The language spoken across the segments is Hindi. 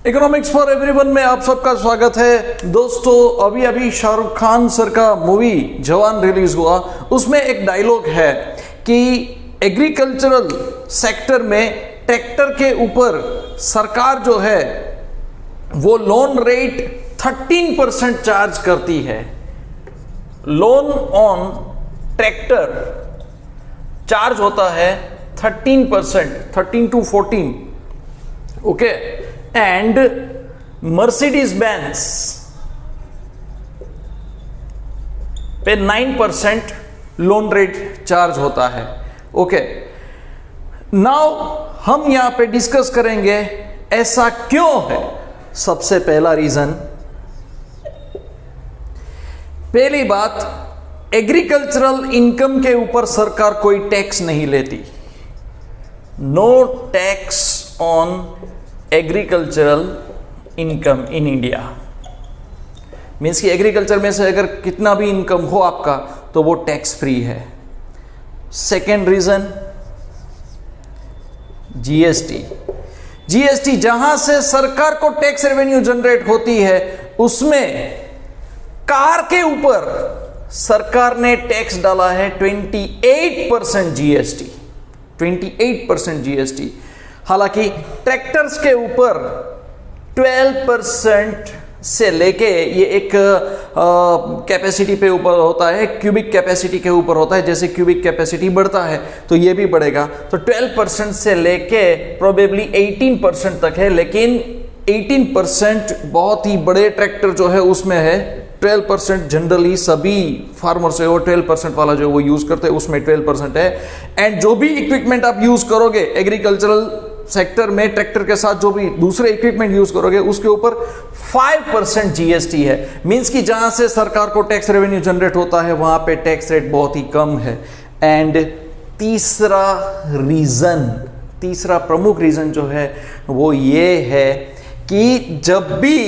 इकोनॉमिक्स फॉर एवरीवन में आप सबका स्वागत है। दोस्तों, अभी अभी शाहरुख खान सर का मूवी जवान रिलीज हुआ। उसमें एक डायलॉग है कि एग्रीकल्चरल सेक्टर में ट्रैक्टर के ऊपर सरकार जो है वो लोन रेट 13% चार्ज करती है। लोन ऑन ट्रैक्टर चार्ज होता है 13%, 13 to 14, okay. And Mercedes Benz पे 9% लोन रेट चार्ज होता है, ओके। नाउ हम यहां पे डिस्कस करेंगे ऐसा क्यों है। सबसे पहला रीजन, पहली बात, एग्रीकल्चरल इनकम के ऊपर सरकार कोई टैक्स नहीं लेती। No tax on agricultural income in India. Means कि एग्रीकल्चर में से अगर कितना भी इनकम हो आपका तो वो टैक्स फ्री है। Second reason, GST. जीएसटी जहां से सरकार को टैक्स रेवेन्यू जनरेट होती है, उसमें कार के ऊपर सरकार ने टैक्स डाला है 28% जीएसटी, 28% जीएसटी। हालांकि ट्रैक्टर्स के ऊपर 12% से लेके, ये एक कैपेसिटी पे ऊपर होता है, क्यूबिक कैपेसिटी के ऊपर होता है। जैसे क्यूबिक कैपेसिटी बढ़ता है तो ये भी बढ़ेगा। तो 12% से लेके प्रोबेबली 18% तक है, लेकिन 18% बहुत ही बड़े ट्रैक्टर जो है उसमें है। 12% जनरली सभी फार्मर्स है वो 12% वाला जो वो यूज करते हैं उसमें 12% है। एंड जो भी इक्विपमेंट आप यूज करोगे एग्रीकल्चरल सेक्टर में, ट्रैक्टर के साथ जो भी दूसरे इक्विपमेंट यूज करोगे उसके ऊपर 5% जीएसटी है। मींस कि जहां से सरकार को टैक्स रेवेन्यू जनरेट होता है वहां पे टैक्स रेट बहुत ही कम है। एंड तीसरा रीजन, तीसरा प्रमुख रीजन जो है वो ये है कि जब भी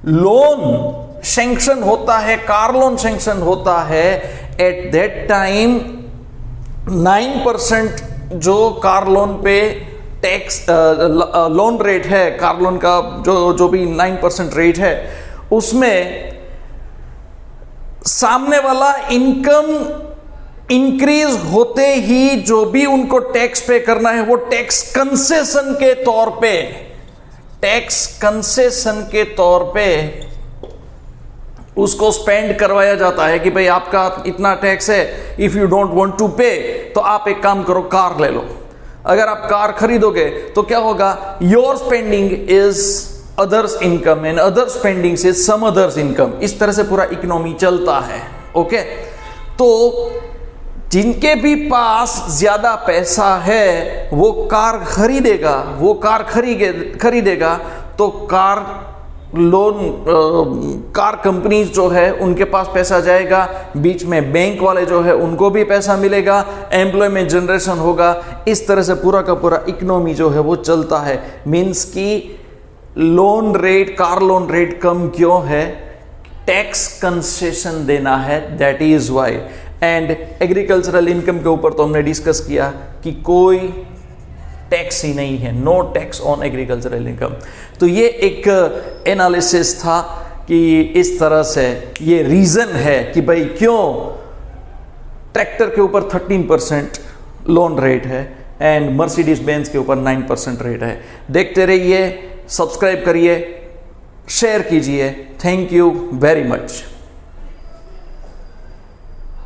लोन सैंक्शन होता है, कार लोन सैंक्शन होता है, एट दैट टाइम 9% जो कार लोन पे टैक्स लोन रेट है, कार लोन का जो भी 9% रेट है, उसमें सामने वाला इनकम इंक्रीज होते ही जो भी उनको टैक्स पे करना है वो टैक्स कंसेशन के तौर पे, टैक्स कंसेशन के तौर पे उसको स्पेंड करवाया जाता है कि भाई आपका इतना टैक्स है, if you don't want to pay तो आप एक काम करो, कार ले लो। अगर आप कार खरीदोगे तो क्या होगा, your spending is others income and other spending is some others income. इस तरह से पूरा इकोनॉमी चलता है, ओके। तो जिनके भी पास ज्यादा पैसा है वो कार खरीदेगा, वो कार खरीदेगा तो कार लोन, कार कंपनीज जो है उनके पास पैसा जाएगा, बीच में बैंक वाले जो है उनको भी पैसा मिलेगा, एम्प्लॉयमेंट जनरेशन होगा। इस तरह से पूरा का पूरा इकोनॉमी जो है वो चलता है। मींस कि loan rate, car loan rate कम क्यों है, टैक्स कंसेशन देना है, that is why. And agricultural income के ऊपर तो हमने डिस्कस किया कि कोई टैक्स ही नहीं है, no tax on agricultural income. तो ये एक एनालिसिस था कि इस तरह से ये रीजन है कि भाई क्यों ट्रैक्टर के ऊपर 13% लोन रेट है एंड मर्सिडीज बेंज के ऊपर 9% रेट है। देखते रहिए, सब्सक्राइब करिए, शेयर कीजिए। Thank you very much.